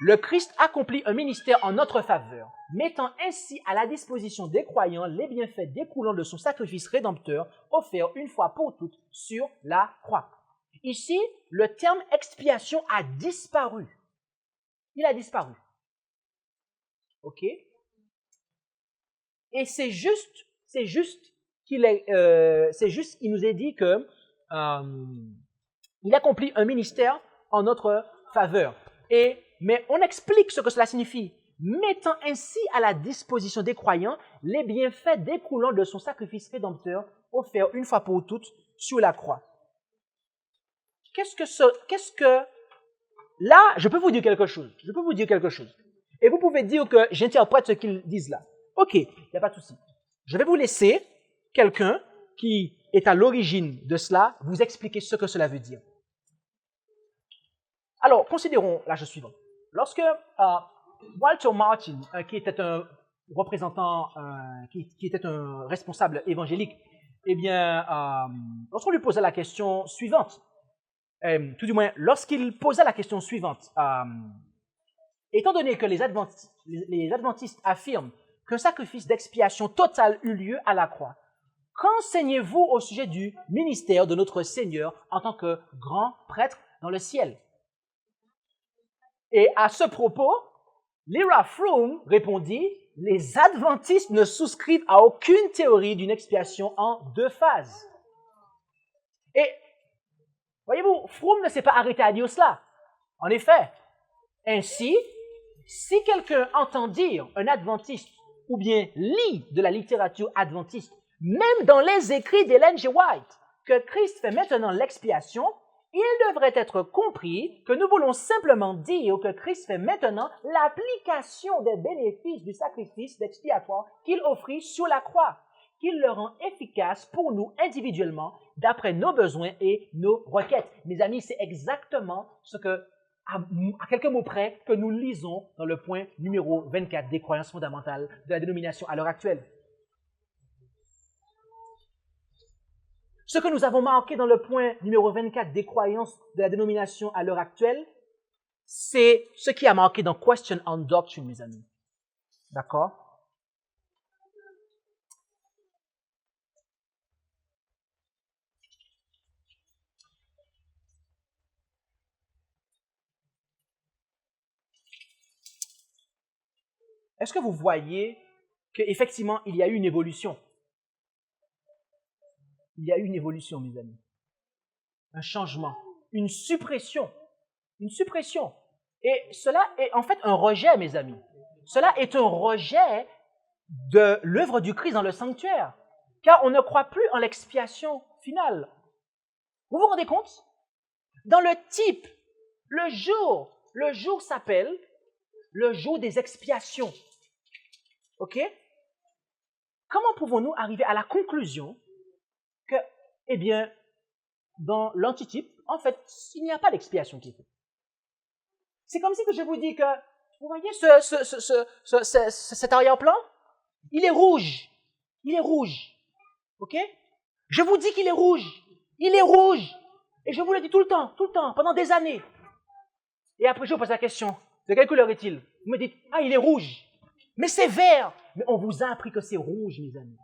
le Christ accomplit un ministère en notre faveur, mettant ainsi à la disposition des croyants les bienfaits découlant de son sacrifice rédempteur offert une fois pour toutes sur la croix. Ici, le terme expiation a disparu. Il a disparu. Et c'est juste qu'il nous est dit que il accomplit un ministère en notre faveur. Mais on explique ce que cela signifie, mettant ainsi à la disposition des croyants les bienfaits découlant de son sacrifice rédempteur offert une fois pour toutes sur la croix. Là, je peux vous dire quelque chose. Et vous pouvez dire que j'interprète ce qu'ils disent là. Ok, il n'y a pas de souci. Je vais vous laisser quelqu'un qui est à l'origine de cela vous expliquer ce que cela veut dire. Alors, considérons la chose suivante. Lorsque Walter Martin, qui était un représentant, qui était un responsable évangélique, lorsqu'on lui posait la question suivante, tout du moins, lorsqu'il posait la question suivante, étant donné que les adventistes affirment qu'un sacrifice d'expiation total eut lieu à la croix, qu'enseignez-vous au sujet du ministère de notre Seigneur en tant que grand prêtre dans le ciel? Et à ce propos, Lyra Froome répondit, les adventistes ne souscrivent à aucune théorie d'une expiation en deux phases. Et, voyez-vous, Froome ne s'est pas arrêté à dire cela. En effet, ainsi, si quelqu'un entend dire un adventiste ou bien lit de la littérature adventiste, même dans les écrits d'Ellen G. White, que Christ fait maintenant l'expiation, il devrait être compris que nous voulons simplement dire que Christ fait maintenant l'application des bénéfices du sacrifice d'expiatoire qu'il offrit sur la croix, qu'il le rend efficace pour nous individuellement, d'après nos besoins et nos requêtes. Mes amis, c'est exactement ce que à quelques mots près que nous lisons dans le point numéro 24 des croyances fondamentales de la dénomination à l'heure actuelle. Ce que nous avons marqué dans le point numéro 24 des croyances de la dénomination à l'heure actuelle, c'est ce qui a marqué dans Question on Doctrine, mes amis. D'accord? Est-ce que vous voyez qu'effectivement, il y a eu une évolution? Il y a eu une évolution, mes amis. Un changement, une suppression. Une suppression. Et cela est en fait un rejet, mes amis. Cela est un rejet de l'œuvre du Christ dans le sanctuaire. Car on ne croit plus en l'expiation finale. Vous vous rendez compte? Dans le type, le jour s'appelle le jour des expiations. OK? Comment pouvons-nous arriver à la conclusion que, eh bien, dans l'antitype, en fait, il n'y a pas d'expiation qui est faite? C'est comme si que je vous dis que, vous voyez cet arrière-plan? Il est rouge. Il est rouge. OK? Je vous dis qu'il est rouge. Il est rouge. Et je vous le dis tout le temps, pendant des années. Et après, je vous pose la question, de quelle couleur est-il? Vous me dites, ah, il est rouge. Mais c'est vert. Mais on vous a appris que c'est rouge, mes amis.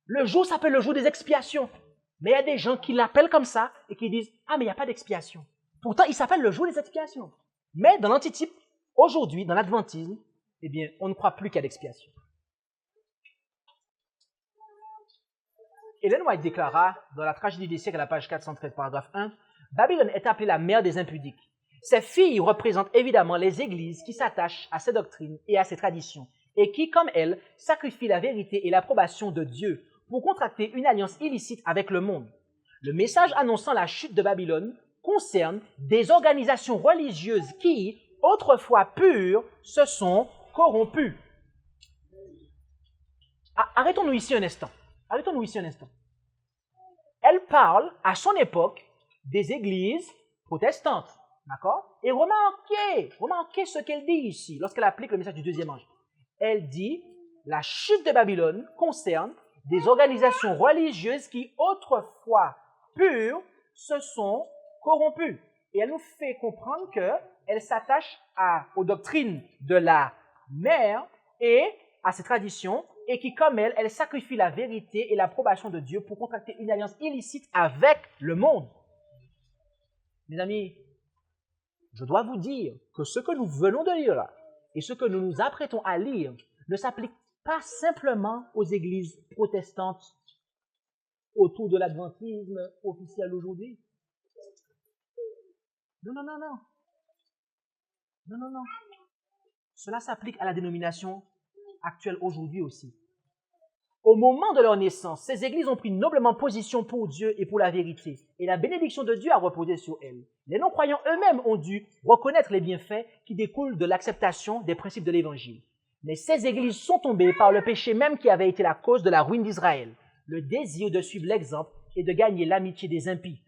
Le jour s'appelle le jour des expiations. Mais il y a des gens qui l'appellent comme ça et qui disent, ah, mais il n'y a pas d'expiation. Pourtant, il s'appelle le jour des expiations. Mais dans l'antitype, aujourd'hui, dans l'adventisme, eh bien, on ne croit plus qu'il y a d'expiation. Ellen White déclara, dans la tragédie des siècles, à la page 413, paragraphe 1, Babylone est appelée la mère des impudiques. Ces filles représentent évidemment les églises qui s'attachent à ces doctrines et à ces traditions, et qui, comme elles, sacrifient la vérité et l'approbation de Dieu pour contracter une alliance illicite avec le monde. Le message annonçant la chute de Babylone concerne des organisations religieuses qui, autrefois pures, se sont corrompues. Arrêtons-nous ici un instant. Elle parle, à son époque, des églises protestantes. D'accord? Et remarquez ce qu'elle dit ici, lorsqu'elle applique le message du deuxième ange. Elle dit, la chute de Babylone concerne des organisations religieuses qui, autrefois pures, se sont corrompues. Et elle nous fait comprendre qu'elle s'attache aux doctrines de la mère et à ses traditions, et qui, comme elle sacrifie la vérité et l'approbation de Dieu pour contracter une alliance illicite avec le monde. Mes amis, je dois vous dire que ce que nous venons de lire là, et ce que nous nous apprêtons à lire, ne s'applique pas simplement aux églises protestantes autour de l'adventisme officiel aujourd'hui. Non. Cela s'applique à la dénomination actuelle aujourd'hui aussi. Au moment de leur naissance, ces églises ont pris noblement position pour Dieu et pour la vérité, et la bénédiction de Dieu a reposé sur elles. Les non-croyants eux-mêmes ont dû reconnaître les bienfaits qui découlent de l'acceptation des principes de l'Évangile. Mais ces églises sont tombées par le péché même qui avait été la cause de la ruine d'Israël, le désir de suivre l'exemple et de gagner l'amitié des impies.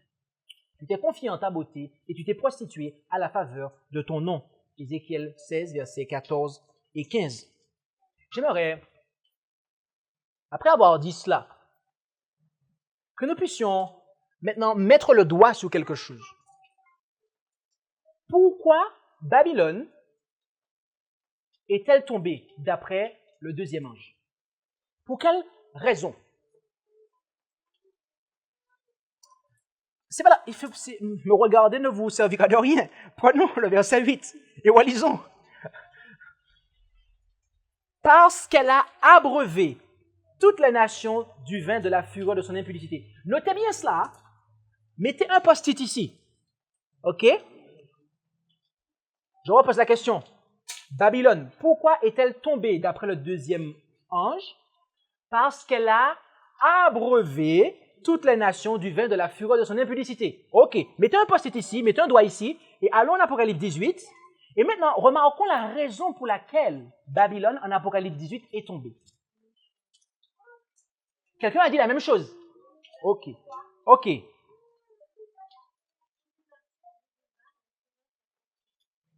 Tu t'es confié en ta beauté et tu t'es prostitué à la faveur de ton nom. Ézéchiel 16, versets 14 et 15. J'aimerais, après avoir dit cela, que nous puissions maintenant mettre le doigt sur quelque chose. Pourquoi Babylone est-elle tombée d'après le deuxième ange? Pour quelle raison? C'est voilà, me regarder ne vous servira de rien. Prenons le verset 8 et relisons. Parce qu'elle a abreuvé toutes les nations du vin de la fureur de son impudicité. Notez bien cela. Mettez un post-it ici. OK? Je repose la question. Babylone, pourquoi est-elle tombée d'après le deuxième ange? Parce qu'elle a abreuvé toutes les nations du vin de la fureur de son impudicité. OK. Mettez un post-it ici, mettez un doigt ici, et allons en Apocalypse 18. Et maintenant, remarquons la raison pour laquelle Babylone, en Apocalypse 18, est tombée. Quelqu'un a dit la même chose? OK.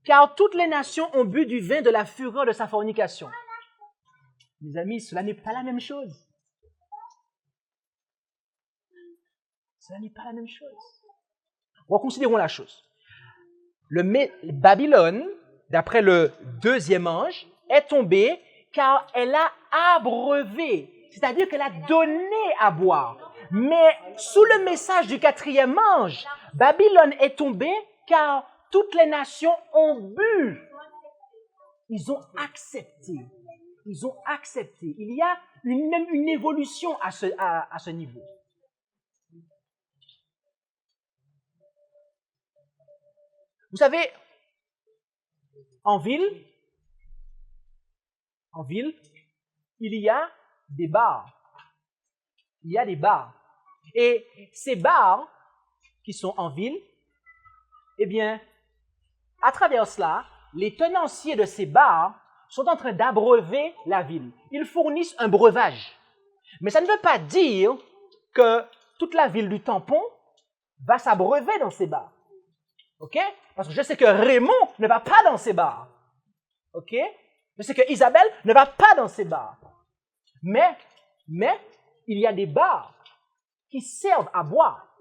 car toutes les nations ont bu du vin de la fureur de sa fornication. Mes amis, cela n'est pas la même chose. Cela n'est pas la même chose. Reconsidérons la chose. Babylone, d'après le deuxième ange, est tombée car elle a abreuvé, c'est-à-dire qu'elle a donné à boire. Mais sous le message du quatrième ange, Babylone est tombée car toutes les nations ont bu. Ils ont accepté. Ils ont accepté. Il y a même une évolution à ce niveau. Vous savez, en ville, il y a des bars. Il y a des bars. Et ces bars qui sont en ville, eh bien, à travers cela, les tenanciers de ces bars sont en train d'abreuver la ville. Ils fournissent un breuvage. Mais ça ne veut pas dire que toute la ville du tampon va s'abreuver dans ces bars. OK? Parce que je sais que Raymond ne va pas dans ces bars. OK? Je sais que Isabelle ne va pas dans ces bars. Mais, il y a des bars qui servent à boire.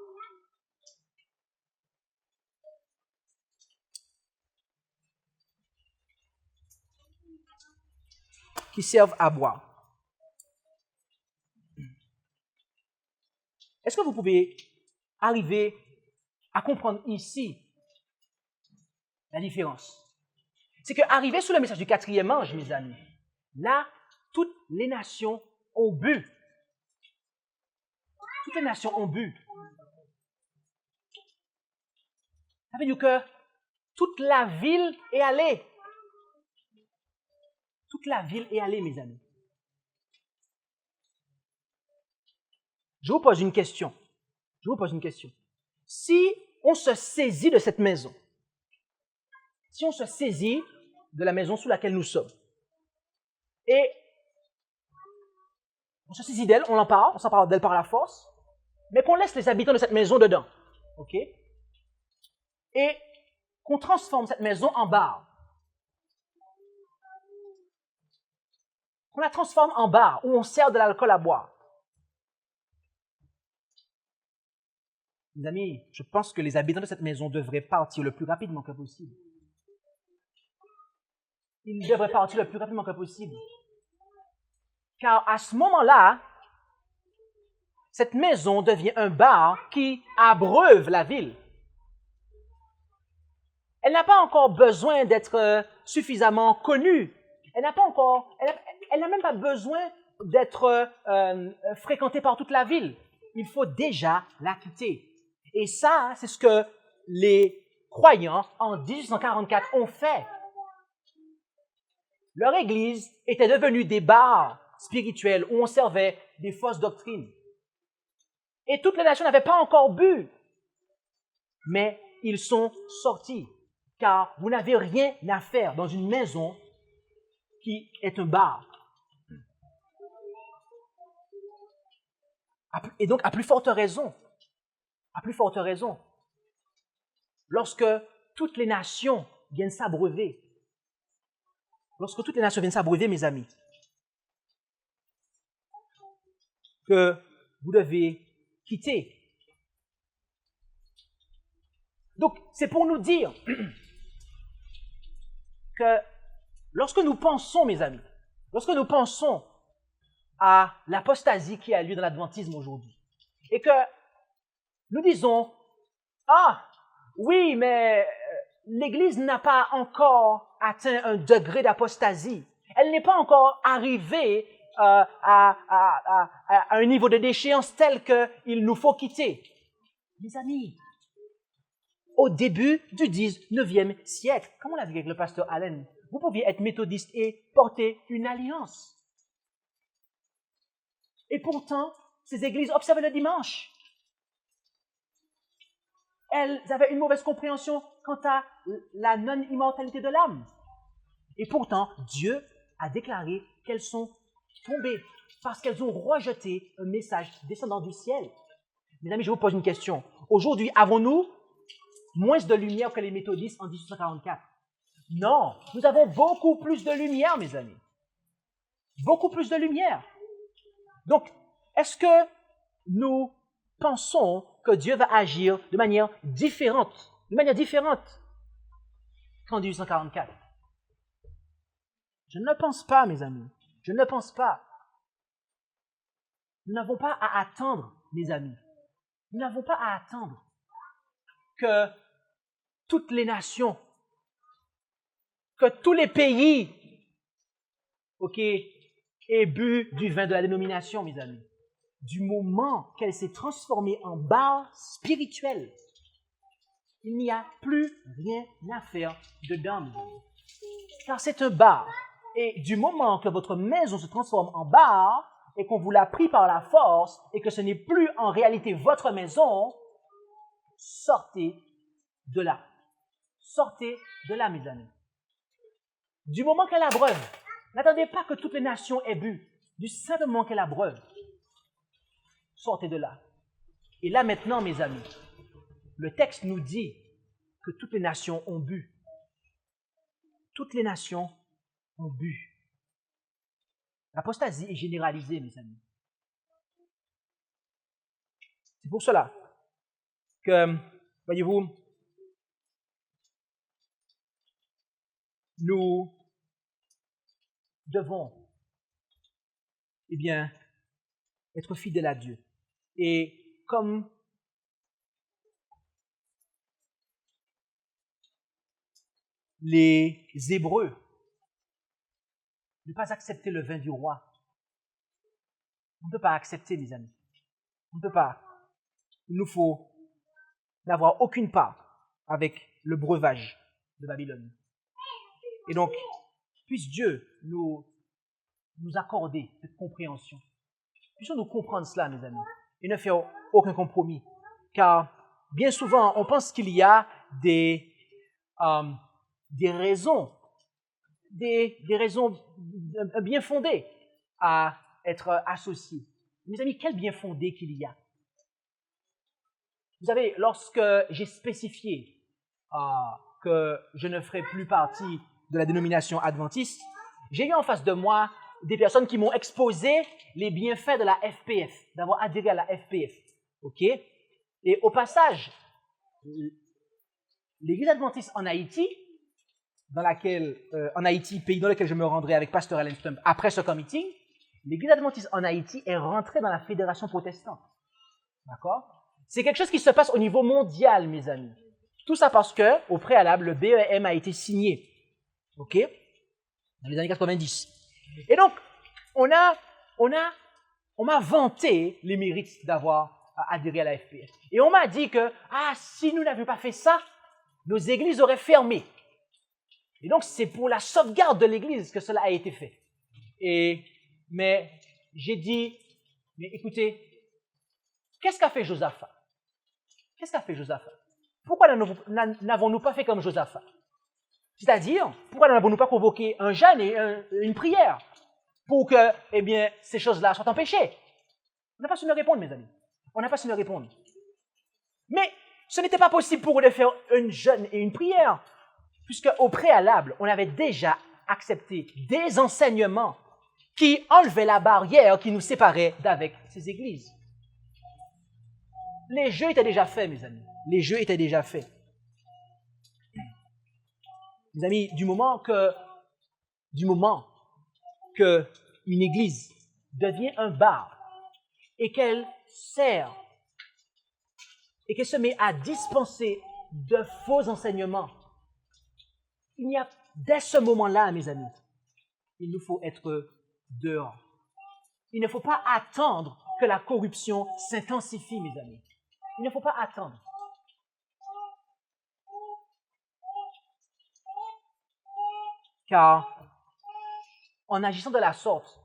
Qui servent à boire. Est-ce que vous pouvez arriver à comprendre ici la différence? C'est qu'arrivé sous le message du quatrième ange, mes amis, là, toutes les nations ont bu. Toutes les nations ont bu. Ça veut dire que toute la ville est allée. Toute la ville est allée, mes amis. Je vous pose une question. Si on se saisit de cette maison, si on se saisit de la maison sous laquelle nous sommes, et on se saisit d'elle, on s'empare d'elle par la force, mais qu'on laisse les habitants de cette maison dedans, ok? Et qu'on transforme cette maison en bar. Qu'on la transforme en bar, où on sert de l'alcool à boire. Mes amis, je pense que les habitants de cette maison devraient partir le plus rapidement que possible. Ils devraient partir le plus rapidement que possible. Car à ce moment-là, cette maison devient un bar qui abreuve la ville. Elle n'a pas encore besoin d'être suffisamment connue. Elle n'a même pas besoin d'être fréquentée par toute la ville. Il faut déjà la quitter. Et ça, c'est ce que les croyants en 1844 ont fait. Leur église était devenue des bars spirituels où on servait des fausses doctrines. Et toutes les nations n'avaient pas encore bu. Mais ils sont sortis, car vous n'avez rien à faire dans une maison qui est un bar. Et donc, à plus forte raison, lorsque toutes les nations viennent s'abreuver, mes amis, que vous devez quitter. Donc, c'est pour nous dire que lorsque nous pensons, mes amis, à l'apostasie qui a lieu dans l'adventisme aujourd'hui, et que nous disons, ah, oui, mais l'Église n'a pas encore atteint un degré d'apostasie. Elle n'est pas encore arrivée à un niveau de déchéance tel qu'il nous faut quitter. Mes amis, au début du 19e siècle, comme on l'a vu avec le pasteur Allen, vous pouviez être méthodiste et porter une alliance. Et pourtant, ces églises observaient le dimanche. Elles avaient une mauvaise compréhension quant à la non-immortalité de l'âme. Et pourtant, Dieu a déclaré qu'elles sont tombées parce qu'elles ont rejeté un message descendant du ciel. Mes amis, je vous pose une question. Aujourd'hui, avons-nous moins de lumière que les méthodistes en 1844? Non, nous avons beaucoup plus de lumière, mes amis. Beaucoup plus de lumière. Donc, est-ce que nous pensons que Dieu va agir de manière différente qu'en 1844? Je ne le pense pas, mes amis. Je ne le pense pas. Nous n'avons pas à attendre, mes amis. Nous n'avons pas à attendre que toutes les nations, que tous les pays, aient bu du vin de la dénomination, mes amis. Du moment qu'elle s'est transformée en bar spirituel, il n'y a plus rien à faire dedans, mes amis. Car c'est un bar. Et du moment que votre maison se transforme en bar, et qu'on vous l'a pris par la force, et que ce n'est plus en réalité votre maison, sortez de là. Sortez de là, mes amis. Du moment qu'elle abreuve, n'attendez pas que toutes les nations aient bu. Du simple moment qu'elle abreuve, sortez de là. Et là maintenant, mes amis, le texte nous dit que toutes les nations ont bu. Toutes les nations ont bu. L'apostasie est généralisée, mes amis. C'est pour cela que, voyez-vous, nous devons, être fidèles à Dieu. Et comme les Hébreux, ne pas accepter le vin du roi. On ne peut pas accepter, mes amis. On ne peut pas. Il nous faut n'avoir aucune part avec le breuvage de Babylone. Et donc, puisse Dieu nous accorder cette compréhension. Puissions-nous comprendre cela, mes amis, et ne faire aucun compromis. Car bien souvent, on pense qu'il y a des raisons bien fondées à être associées. Mes amis, quel bien fondé qu'il y a. Vous savez, lorsque j'ai spécifié que je ne ferai plus partie de la dénomination adventiste, j'ai eu en face de moi des personnes qui m'ont exposé les bienfaits de la FPF, d'avoir adhéré à la FPF. Et au passage, l'Église adventiste en Haïti, pays dans lequel je me rendrai avec Pasteur Allen Stump après ce meeting, l'Église adventiste en Haïti est rentrée dans la Fédération protestante. D'accord? C'est quelque chose qui se passe au niveau mondial, mes amis. Tout ça parce que, au préalable, le BEM a été signé. Dans les années 90. Et donc, on m'a vanté les mérites d'avoir adhéré à la FPF. Et on m'a dit que, si nous n'avions pas fait ça, nos églises auraient fermé. Et donc, c'est pour la sauvegarde de l'Église que cela a été fait. Mais j'ai dit, mais écoutez, qu'est-ce qu'a fait Josaphat? Pourquoi n'avons-nous pas fait comme Josaphat? C'est-à-dire, pourquoi n'avons-nous pas convoqué un jeûne et une prière pour que, ces choses-là soient empêchées? On n'a pas su nous répondre, mes amis. On n'a pas su nous répondre. Mais ce n'était pas possible pour eux de faire un jeûne et une prière, puisque au préalable, on avait déjà accepté des enseignements qui enlevaient la barrière qui nous séparait d'avec ces églises. Les jeux étaient déjà faits, mes amis. Les jeux étaient déjà faits. Mes amis, du moment que une église devient un bar et qu'elle sert et qu'elle se met à dispenser de faux enseignements, il y a, dès ce moment-là, mes amis, il nous faut être dehors. Il ne faut pas attendre que la corruption s'intensifie, mes amis. Il ne faut pas attendre. Car en agissant de la sorte,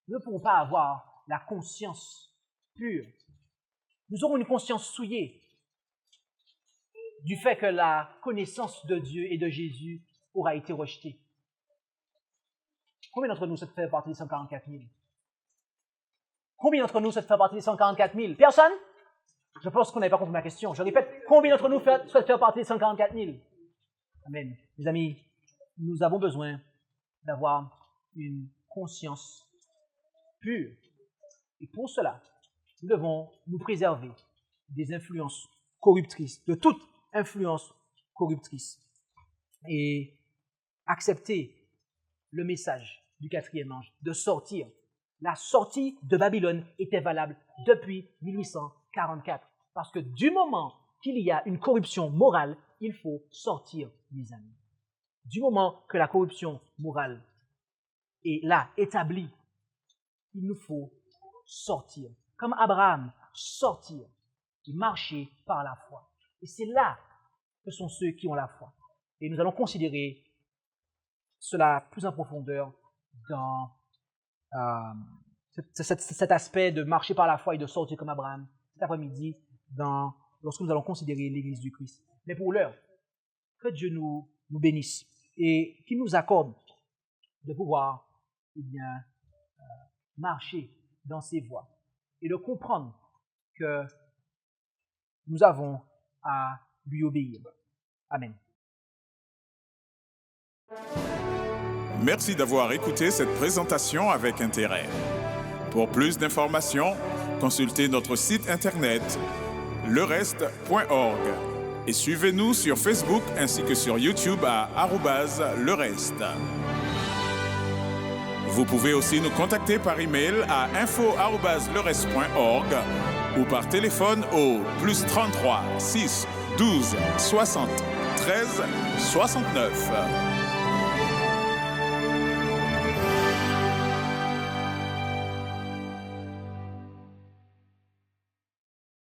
nous ne pourrons pas avoir la conscience pure. Nous aurons une conscience souillée du fait que la connaissance de Dieu et de Jésus aura été rejetée. Combien d'entre nous souhaitent faire partie des 144 000? Combien d'entre nous souhaitent faire partie des 144 000? Personne? Je pense qu'on n'avait pas compris ma question. Je répète, combien d'entre nous souhaitent faire partie des 144 000? Amen. Mes amis, nous avons besoin d'avoir une conscience pure. Et pour cela, nous devons nous préserver des influences corruptrices, de toute influence corruptrice, et accepter le message du quatrième ange de sortir. La sortie de Babylone était valable depuis 1844, parce que du moment qu'il y a une corruption morale, il faut sortir, mes amis. Du moment que la corruption morale est là, établie, il nous faut sortir. Comme Abraham, sortir et marcher par la foi. Et c'est là que sont ceux qui ont la foi. Et nous allons considérer cela plus en profondeur dans cet aspect de marcher par la foi et de sortir comme Abraham cet après-midi lorsque nous allons considérer l'Église du Christ. Mais pour l'heure, que Dieu nous bénisse et qu'il nous accorde de pouvoir marcher dans ses voies et de comprendre que nous avons à lui obéir. Amen. Merci d'avoir écouté cette présentation avec intérêt. Pour plus d'informations, consultez notre site internet lereste.org et suivez-nous sur Facebook ainsi que sur YouTube à @lereste. Vous pouvez aussi nous contacter par email à info@lereste.org ou par téléphone au +33 6 12 60 13 69.